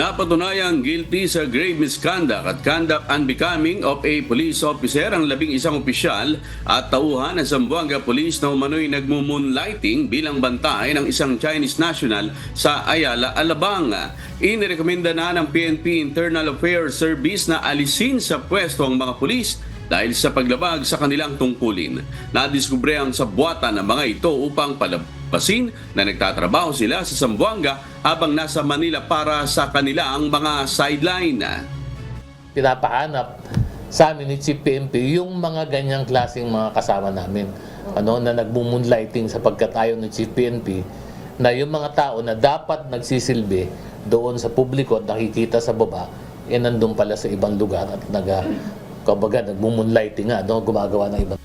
Napatunayang guilty sa grave misconduct at conduct unbecoming of a police officer ang 11 opisyal at tauhan ng Zamboanga Police na umano'y nagmumoonlighting bilang bantay ng isang Chinese national sa Ayala, Alabang. Inirekomenda na ng PNP Internal Affairs Service na alisin sa pwesto ang mga pulis dahil sa paglabag sa kanilang tungkulin. Nadiskubre ang sabwatan ng mga ito upang palabasin na nagtatrabaho sila sa Zamboanga habang nasa Manila para sa kanilang mga sideline. Pinapahanap sa amin ni Chief PNP yung mga ganyang klaseng mga kasama namin na nagmumoonlighting sapagkat ayaw ng Chief PNP na yung mga tao na dapat nagsisilbi doon sa publiko at nakikita sa baba nandun pala sa ibang lugar at nagmumoonlighting nga, gumagawa ng ibang